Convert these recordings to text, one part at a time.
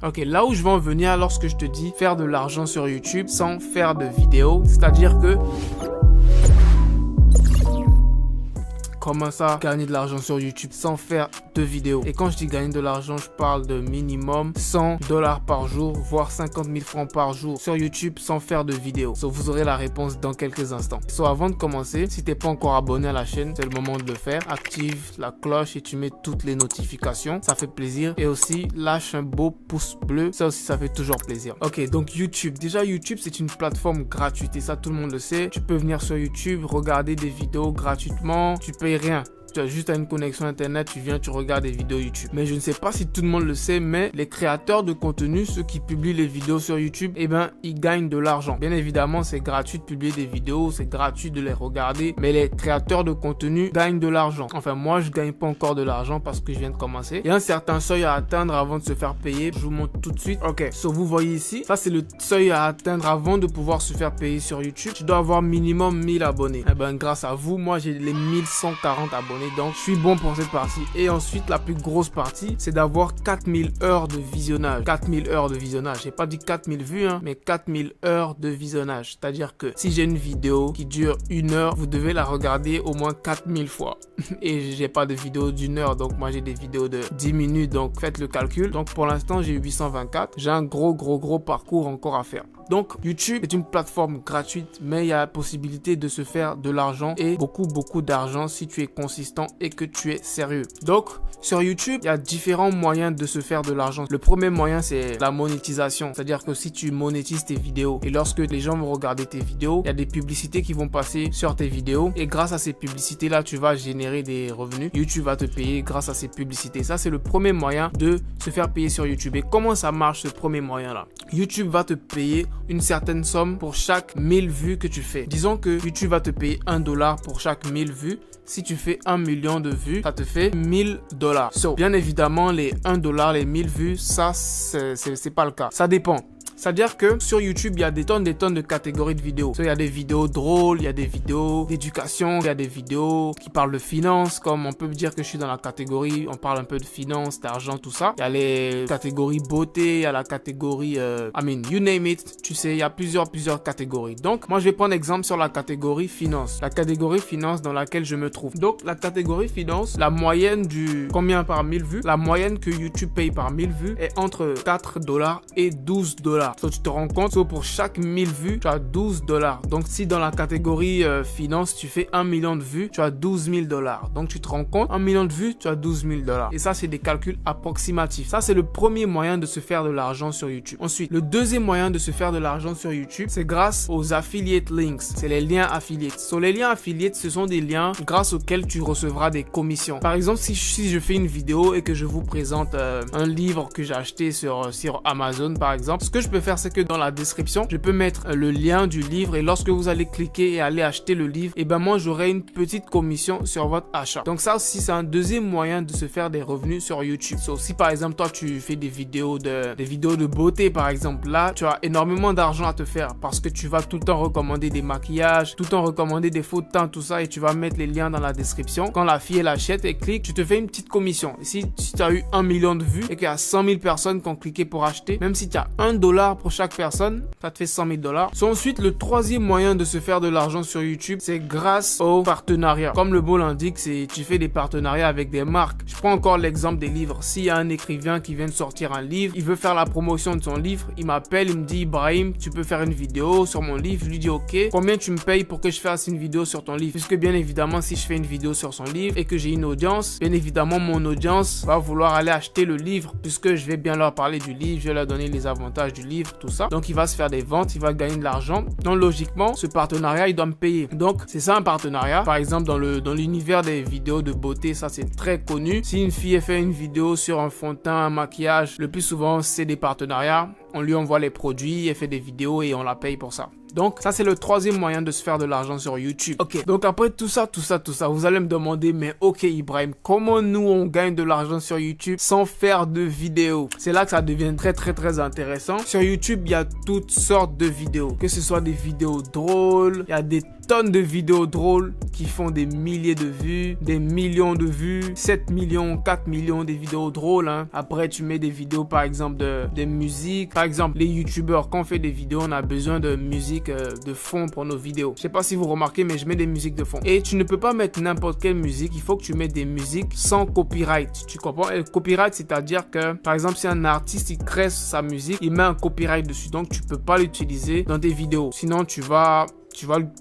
Ok, là où je veux en venir lorsque je te dis faire de l'argent sur YouTube sans faire de vidéo, c'est-à-dire que... Comment ça, gagner de l'argent sur YouTube sans faire de vidéos? Et quand je dis gagner de l'argent, je parle de minimum $100 par jour, voire 50 000 francs par jour sur YouTube sans faire de vidéos. So, vous aurez la réponse dans quelques instants. So, avant de commencer, si t'es pas encore abonné à la chaîne, c'est le moment de le faire. Active la cloche et tu mets toutes les notifications. Ça fait plaisir. Et aussi, lâche un beau pouce bleu. Ça aussi, ça fait toujours plaisir. Ok, donc YouTube. Déjà, YouTube, c'est une plateforme gratuite et ça, tout le monde le sait. Tu peux venir sur YouTube, regarder des vidéos gratuitement. Tu payes rien. Tu as juste une connexion internet, tu viens, tu regardes des vidéos YouTube. Mais je ne sais pas si tout le monde le sait, mais les créateurs de contenu, ceux qui publient les vidéos sur YouTube, eh ben, ils gagnent de l'argent. Bien évidemment, c'est gratuit de publier des vidéos, c'est gratuit de les regarder, mais les créateurs de contenu gagnent de l'argent. Enfin, moi, je gagne pas encore de l'argent parce que je viens de commencer. Il y a un certain seuil à atteindre avant de se faire payer. Je vous montre tout de suite. Ok, so vous voyez ici, ça c'est le seuil à atteindre avant de pouvoir se faire payer sur YouTube. Tu dois avoir minimum 1000 abonnés. Eh ben, grâce à vous, moi, j'ai les 1140 abonnés. Donc, je suis bon pour cette partie. Et ensuite, la plus grosse partie, c'est d'avoir 4000 heures de visionnage. 4000 heures de visionnage. J'ai pas dit 4000 vues, hein, mais 4000 heures de visionnage. C'est-à-dire que si j'ai une vidéo qui dure 1 heure, vous devez la regarder au moins 4000 fois. Et j'ai pas de vidéo d'1 heure. Donc, moi, j'ai des vidéos de 10 minutes. Donc, faites le calcul. Donc, pour l'instant, j'ai 824. J'ai un gros parcours encore à faire. Donc, YouTube est une plateforme gratuite, mais il y a la possibilité de se faire de l'argent et beaucoup d'argent si tu es consistant et que tu es sérieux. Donc, sur YouTube, il y a différents moyens de se faire de l'argent. Le premier moyen, c'est la monétisation. C'est-à-dire que si tu monétises tes vidéos et lorsque les gens vont regarder tes vidéos, il y a des publicités qui vont passer sur tes vidéos et grâce à ces publicités-là, tu vas générer des revenus. YouTube va te payer grâce à ces publicités. Ça, c'est le premier moyen de se faire payer sur YouTube. Et comment ça marche, ce premier moyen-là? YouTube va te payer une certaine somme pour chaque 1000 vues que tu fais. Disons que YouTube va te payer $1 pour chaque 1000 vues. Si tu fais 1 million de vues, ça te fait $1000. So, bien évidemment, les $1, les 1000 vues, ça, c'est pas le cas. Ça dépend. C'est-à-dire que sur YouTube, il y a des tonnes de catégories de vidéos. Il y a des vidéos drôles, il y a des vidéos d'éducation, il y a des vidéos qui parlent de finance, comme on peut dire que je suis dans la catégorie, on parle un peu de finance, d'argent, tout ça. Il y a les catégories beauté, il y a la catégorie, you name it, tu sais, il y a plusieurs catégories. Donc, moi, je vais prendre exemple sur la catégorie finance. La catégorie finance dans laquelle je me trouve. Donc, la catégorie finance, la moyenne du combien par 1000 vues, la moyenne que YouTube paye par 1000 vues est entre $4 et $12. So, tu te rends compte, pour chaque 1000 vues, tu as $12. Donc, si dans la catégorie finance, tu fais 1 million de vues, tu as $12 000. Donc, tu te rends compte, 1 million de vues, tu as $12 000. Et ça, c'est des calculs approximatifs. Ça, c'est le premier moyen de se faire de l'argent sur YouTube. Ensuite, le deuxième moyen de se faire de l'argent sur YouTube, c'est grâce aux affiliate links. C'est les liens affiliates. So, les liens affiliates, ce sont des liens grâce auxquels tu recevras des commissions. Par exemple, si je fais une vidéo et que je vous présente un livre que j'ai acheté sur Amazon, par exemple, ce que je peux faire, c'est que dans la description, je peux mettre le lien du livre et lorsque vous allez cliquer et aller acheter le livre, et ben moi j'aurai une petite commission sur votre achat. Donc ça aussi, c'est un deuxième moyen de se faire des revenus sur YouTube. So, si par exemple toi tu fais des vidéos de beauté par exemple, là tu as énormément d'argent à te faire parce que tu vas tout le temps recommander des maquillages, tout le temps recommander des faux de teint, tout ça, et tu vas mettre les liens dans la description. Quand la fille elle achète et clique, tu te fais une petite commission. Et si tu as eu 1 million de vues et qu'il y a 100 000 personnes qui ont cliqué pour acheter, même si tu as $1 pour chaque personne, ça te fait $100 000. So, ensuite, le troisième moyen de se faire de l'argent sur YouTube, c'est grâce aux partenariats. Comme le mot l'indique, c'est tu fais des partenariats avec des marques. Je prends encore l'exemple des livres. S'il y a un écrivain qui vient de sortir un livre, il veut faire la promotion de son livre, il m'appelle, il me dit Ibrahim, tu peux faire une vidéo sur mon livre. Je lui dis ok, combien tu me payes pour que je fasse une vidéo sur ton livre? Puisque bien évidemment, si je fais une vidéo sur son livre et que j'ai une audience, bien évidemment, mon audience va vouloir aller acheter le livre puisque je vais bien leur parler du livre, je vais leur donner les avantages du livre, tout ça. Donc, il va se faire des ventes, il va gagner de l'argent. Donc, logiquement, ce partenariat, il doit me payer. Donc, c'est ça un partenariat. Par exemple, dans l'univers des vidéos de beauté, ça, c'est très connu. Si une fille fait une vidéo sur un fond de teint, un maquillage, le plus souvent, c'est des partenariats. On lui envoie les produits, elle fait des vidéos et on la paye pour ça. Donc, ça, c'est le troisième moyen de se faire de l'argent sur YouTube. Ok, donc après tout ça, vous allez me demander, mais ok Ibrahim, comment nous on gagne de l'argent sur YouTube sans faire de vidéos? C'est là que ça devient très intéressant. Sur YouTube, il y a toutes sortes de vidéos. Que ce soit des vidéos drôles, il y a des tonnes de vidéos drôles qui font des milliers de vues, des millions de vues, 7 millions, 4 millions, des vidéos drôles. Hein. Après, tu mets des vidéos, par exemple, de musique. Par exemple, les youtubeurs, quand on fait des vidéos, on a besoin de musique de fond pour nos vidéos. Je sais pas si vous remarquez, mais je mets des musiques de fond. Et tu ne peux pas mettre n'importe quelle musique. Il faut que tu mettes des musiques sans copyright. Tu comprends? Et le copyright, c'est-à-dire que, par exemple, si un artiste, il crée sa musique, il met un copyright dessus. Donc, tu peux pas l'utiliser dans tes vidéos. Sinon, tu vas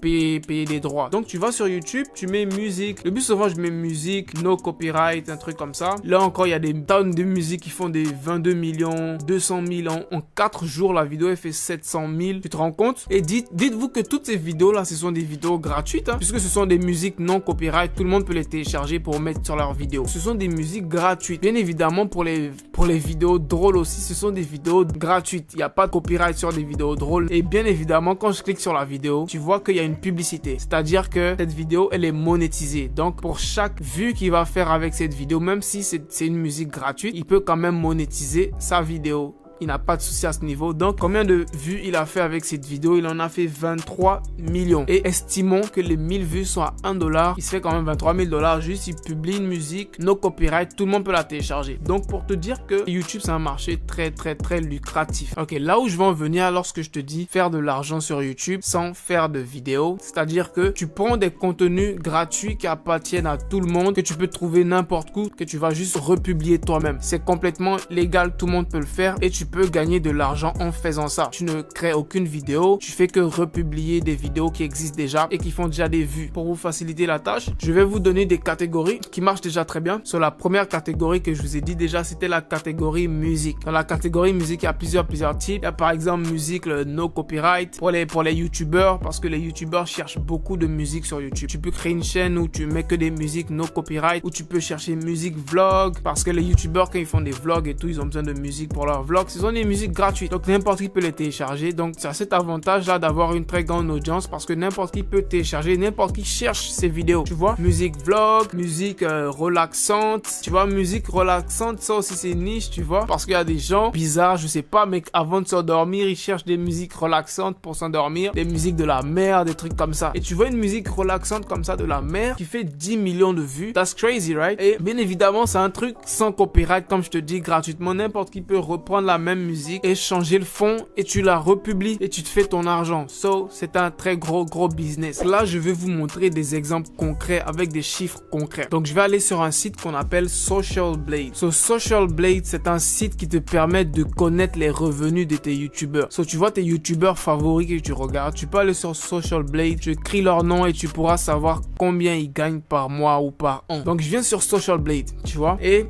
lui payer des droits. Donc, tu vas sur YouTube, tu mets musique. Le plus souvent, je mets musique, no copyright, un truc comme ça. Là encore, il y a des tonnes de musique qui font des 22 millions, 200 000 en 4 jours. La vidéo, elle fait 700 000. Tu te rends compte? Et dites-vous que toutes ces vidéos-là, ce sont des vidéos gratuites, hein, puisque ce sont des musiques non copyright. Tout le monde peut les télécharger pour mettre sur leur vidéo. Ce sont des musiques gratuites. Bien évidemment, pour les vidéos drôles aussi, ce sont des vidéos gratuites. Il n'y a pas de copyright sur des vidéos drôles. Et bien évidemment, quand je clique sur la vidéo, tu vois qu'il y a une publicité. C'est-à-dire que cette vidéo, elle est monétisée. Donc, pour chaque vue qu'il va faire avec cette vidéo, même si c'est une musique gratuite, il peut quand même monétiser sa vidéo. Il n'a pas de souci à ce niveau. Donc, combien de vues il a fait avec cette vidéo? Il en a fait 23 millions. Et estimons que les 1000 vues sont à 1 $. Il se fait quand même 23 000 $. Juste, il publie une musique, no copyright. Tout le monde peut la télécharger. Donc, pour te dire que YouTube, c'est un marché très, très, très lucratif. Ok, là où je vais en venir lorsque je te dis faire de l'argent sur YouTube sans faire de vidéos, c'est-à-dire que tu prends des contenus gratuits qui appartiennent à tout le monde, que tu peux trouver n'importe où, que tu vas juste republier toi-même. C'est complètement légal. Tout le monde peut le faire et tu peux gagner de l'argent en faisant ça. Tu ne crées aucune vidéo, tu fais que republier des vidéos qui existent déjà et qui font déjà des vues. Pour vous faciliter la tâche, je vais vous donner des catégories qui marchent déjà très bien. Sur la première catégorie que je vous ai dit déjà, c'était la catégorie musique. Dans la catégorie musique, il y a plusieurs types. Il y a par exemple musique, le no copyright pour les youtubeurs, parce que les youtubeurs cherchent beaucoup de musique sur YouTube. Tu peux créer une chaîne où tu mets que des musiques no copyright, où tu peux chercher musique vlog, parce que les youtubeurs, quand ils font des vlogs et tout, ils ont besoin de musique pour leurs vlogs. Ce sont des musiques gratuites, donc n'importe qui peut les télécharger. Donc c'est cet avantage là d'avoir une très grande audience, parce que n'importe qui peut télécharger, n'importe qui cherche ces vidéos, tu vois. Musique vlog, musique relaxante, tu vois. Musique relaxante, ça aussi c'est niche, tu vois, parce qu'il y a des gens bizarres, je sais pas, mais avant de s'endormir, ils cherchent des musiques relaxantes pour s'endormir, des musiques de la mer, des trucs comme ça. Et tu vois une musique relaxante comme ça de la mer qui fait 10 millions de vues, that's crazy, right? Et bien évidemment, c'est un truc sans copyright, comme je te dis, gratuitement. N'importe qui peut reprendre la même musique et changer le fond et tu la republies et tu te fais ton argent. So, c'est un très gros business. Là, je vais vous montrer des exemples concrets avec des chiffres concrets. Donc, je vais aller sur un site qu'on appelle Social Blade. So, Social Blade, c'est un site qui te permet de connaître les revenus de tes youtubeurs. So, tu vois tes youtubeurs favoris que tu regardes, tu peux aller sur Social Blade, tu écris leur nom et tu pourras savoir combien ils gagnent par mois ou par an. Donc, je viens sur Social Blade, tu vois, et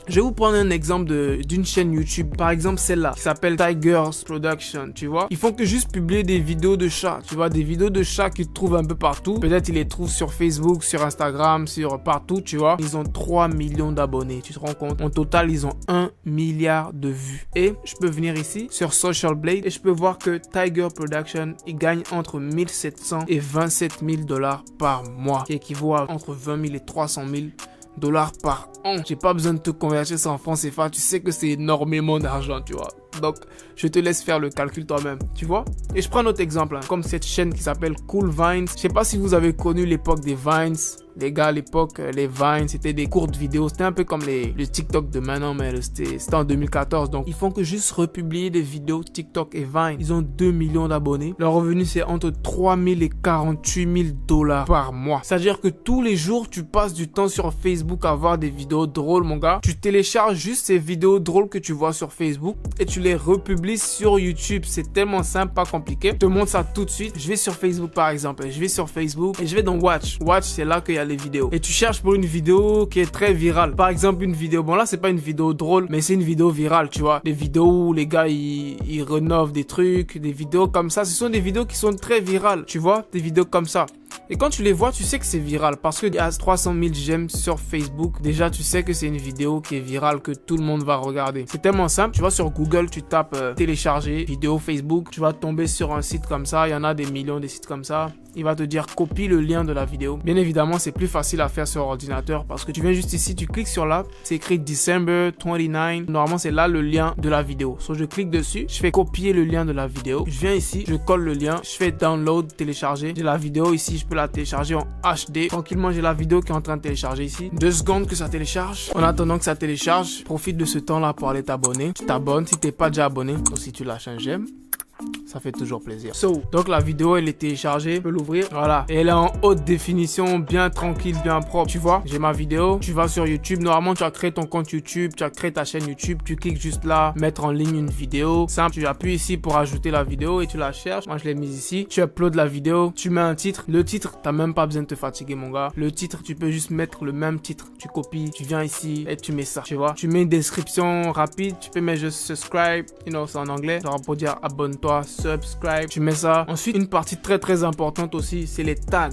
je vais vous prendre un exemple d'une chaîne YouTube, par exemple celle-là, qui s'appelle Tigers Production, tu vois. Ils font que juste publier des vidéos de chats, tu vois, des vidéos de chats qu'ils trouvent un peu partout. Peut-être ils les trouvent sur Facebook, sur Instagram, sur partout, tu vois. Ils ont 3 millions d'abonnés, tu te rends compte? En total, ils ont 1 milliard de vues. Et je peux venir ici, sur Social Blade, et je peux voir que Tiger Production, il gagne entre 1700 et 27 000 $ par mois, qui équivaut à entre 20 000 et 300 000 $ par an. J'ai pas besoin de te convertir ça en francs CFA. Tu sais que c'est énormément d'argent, tu vois. Donc, je te laisse faire le calcul toi-même, tu vois. Et je prends un autre exemple, hein, comme cette chaîne qui s'appelle Cool Vines. Je sais pas si vous avez connu l'époque des Vines. Les gars, à l'époque, les Vines, c'était des courtes vidéos. C'était un peu comme le TikTok de maintenant, mais c'était en 2014. Donc, ils font que juste republier des vidéos TikTok et Vine. Ils ont 2 millions d'abonnés. Leur revenu, c'est entre 3 000 et 48 000 $ par mois. C'est-à-dire que tous les jours, tu passes du temps sur Facebook à voir des vidéos drôles, mon gars. Tu télécharges juste ces vidéos drôles que tu vois sur Facebook et tu les republies sur YouTube. C'est tellement simple, pas compliqué. Je te montre ça tout de suite. Je vais sur Facebook, par exemple. Je vais sur Facebook et je vais dans Watch. Watch, c'est là qu'il y a les vidéos. Et tu cherches pour une vidéo qui est très virale. Par exemple, une vidéo, bon là, c'est pas une vidéo drôle, mais c'est une vidéo virale, tu vois. Des vidéos où les gars, ils rénovent des trucs, des vidéos comme ça. Ce sont des vidéos qui sont très virales, tu vois. Des vidéos comme ça. Et quand tu les vois, tu sais que c'est viral parce qu'il y a 300 000 j'aime sur Facebook. Déjà, tu sais que c'est une vidéo qui est virale, que tout le monde va regarder. C'est tellement simple. Tu vas sur Google, tu tapes télécharger vidéo Facebook. Tu vas tomber sur un site comme ça. Il y en a des millions de sites comme ça. il va te dire copie le lien de la vidéo. Bien évidemment, c'est plus facile à faire sur ordinateur parce que tu viens juste ici, tu cliques sur là, c'est écrit December 29. Normalement, c'est là le lien de la vidéo. So, je clique dessus, je fais copier le lien de la vidéo. Je viens ici, je colle le lien, je fais download, télécharger. J'ai la vidéo ici, je peux la télécharger en HD. Tranquillement, j'ai la vidéo qui est en train de télécharger ici. 2 secondes que ça télécharge. En attendant que ça télécharge, profite de ce temps-là pour aller t'abonner. Tu t'abonnes si t'es pas déjà abonné ou si tu lâches un j'aime. Ça fait toujours plaisir. Donc la vidéo elle est téléchargée, je peux l'ouvrir, voilà. Et elle est en haute définition, bien tranquille, bien propre. Tu vois, j'ai ma vidéo, tu vas sur YouTube. Normalement, tu as créé ton compte YouTube, tu as créé ta chaîne YouTube, tu cliques juste là, mettre en ligne une vidéo. Simple, tu appuies ici pour ajouter la vidéo et tu la cherches. Moi, je l'ai mise ici. Tu uploads la vidéo, tu mets un titre. Le titre, t'as même pas besoin de te fatiguer, mon gars. Le titre, tu peux juste mettre le même titre. Tu copies, tu viens ici et tu mets ça, tu vois. Tu mets une description rapide, tu peux mettre juste subscribe, c'est en anglais. Ça va pour dire abonne-toi, subscribe, tu mets ça. Ensuite, une partie très importante aussi, c'est les tags.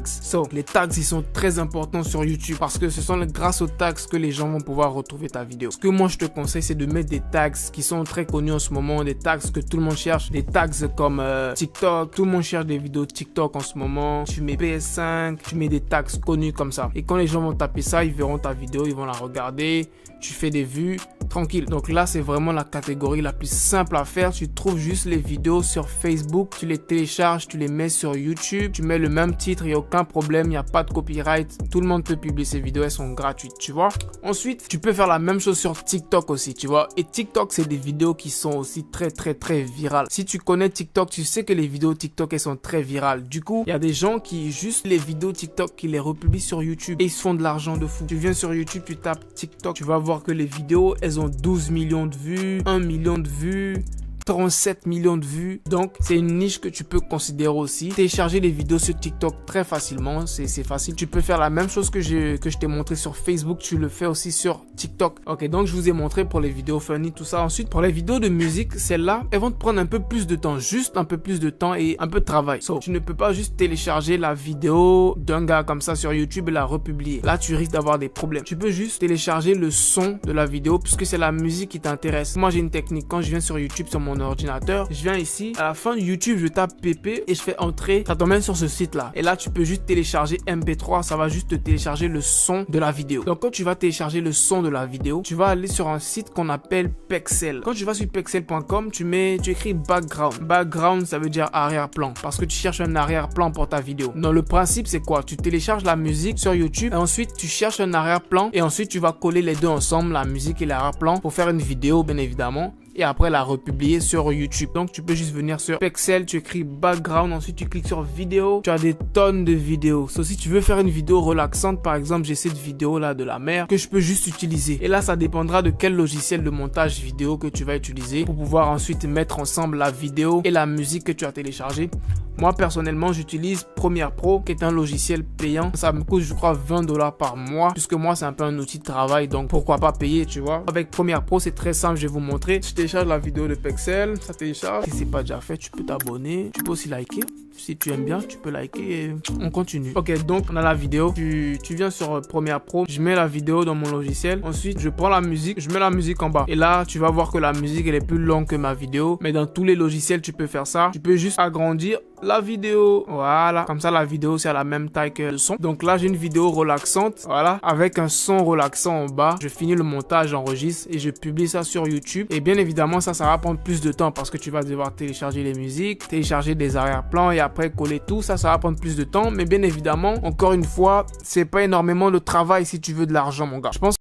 Les tags, ils sont très importants sur YouTube parce que ce sont grâce aux tags que les gens vont pouvoir retrouver ta vidéo. Ce que moi, je te conseille, c'est de mettre des tags qui sont très connus en ce moment, des tags que tout le monde cherche, des tags comme TikTok. Tout le monde cherche des vidéos TikTok en ce moment. Tu mets PS5, tu mets des tags connus comme ça. Et quand les gens vont taper ça, ils verront ta vidéo, ils vont la regarder. Tu fais des vues, tranquille. Donc là, c'est vraiment la catégorie la plus simple à faire. Tu trouves juste les vidéos sur Facebook, tu les télécharges, tu les mets sur YouTube, tu mets le même titre, il n'y a aucun problème, il n'y a pas de copyright. Tout le monde peut publier ces vidéos, elles sont gratuites, tu vois. Ensuite, tu peux faire la même chose sur TikTok aussi, tu vois. Et TikTok, c'est des vidéos qui sont aussi très virales. Si tu connais TikTok, tu sais que les vidéos TikTok, elles sont très virales. Du coup, il y a des gens qui, juste les vidéos TikTok, qui les republient sur YouTube et ils se font de l'argent de fou. Tu viens sur YouTube, tu tapes TikTok, tu vas voir que les vidéos, elles ont 12 millions de vues, 1 million de vues, 37 millions de vues. Donc, c'est une niche que tu peux considérer aussi. Télécharger les vidéos sur TikTok très facilement. C'est facile. Tu peux faire la même chose que je t'ai montré sur Facebook. Tu le fais aussi sur TikTok. Ok, donc je vous ai montré pour les vidéos funny, tout ça. Ensuite, pour les vidéos de musique, celles-là, elles vont te prendre un peu plus de temps. Juste un peu plus de temps et un peu de travail. Tu ne peux pas juste télécharger la vidéo d'un gars comme ça sur YouTube et la republier. Là, tu risques d'avoir des problèmes. Tu peux juste télécharger le son de la vidéo puisque c'est la musique qui t'intéresse. Moi, j'ai une technique. Quand je viens sur YouTube, sur mon ordinateur, je viens ici, à la fin de YouTube, je tape PP et je fais entrer, ça t'emmène sur ce site là. Et là, tu peux juste télécharger MP3, ça va juste te télécharger le son de la vidéo. Donc, quand tu vas télécharger le son de la vidéo, tu vas aller sur un site qu'on appelle Pexel. Quand tu vas sur pexel.com, tu écris background. Background, ça veut dire arrière-plan parce que tu cherches un arrière-plan pour ta vidéo. Donc, le principe, c'est quoi? Tu télécharges la musique sur YouTube et ensuite, tu cherches un arrière-plan et ensuite, tu vas coller les deux ensemble, la musique et l'arrière-plan pour faire une vidéo, bien évidemment. Et après la republier sur YouTube. Donc tu peux juste venir sur Pexel, tu écris background, ensuite tu cliques sur vidéo. Tu as des tonnes de vidéos. Si tu veux faire une vidéo relaxante, par exemple, j'ai cette vidéo là de la mer que je peux juste utiliser. Et là, ça dépendra de quel logiciel de montage vidéo que tu vas utiliser pour pouvoir ensuite mettre ensemble la vidéo et la musique que tu as téléchargée. Moi, personnellement, j'utilise Premiere Pro, qui est un logiciel payant. Ça me coûte, je crois, 20 $ par mois, puisque moi, c'est un peu un outil de travail, donc pourquoi pas payer, tu vois. Avec Premiere Pro, c'est très simple, je vais vous montrer. Tu télécharges la vidéo de Pexel, ça télécharge. Si c'est pas déjà fait, tu peux t'abonner. Tu peux aussi liker. Si tu aimes bien, tu peux liker et on continue. Ok, donc on a la vidéo. Tu viens sur Premiere Pro, je mets la vidéo dans mon logiciel. Ensuite, je prends la musique, je mets la musique en bas. Et là, tu vas voir que la musique, elle est plus longue que ma vidéo. Mais dans tous les logiciels, tu peux faire ça. Tu peux juste agrandir la vidéo. Voilà. Comme ça, la vidéo, c'est à la même taille que le son. Donc là, j'ai une vidéo relaxante. Voilà. Avec un son relaxant en bas. Je finis le montage, j'enregistre et je publie ça sur YouTube. Et bien évidemment, ça va prendre plus de temps parce que tu vas devoir télécharger les musiques, télécharger des arrière-plans et après coller tout. Ça va prendre plus de temps. Mais bien évidemment, encore une fois, c'est pas énormément de travail si tu veux de l'argent, mon gars. Je pense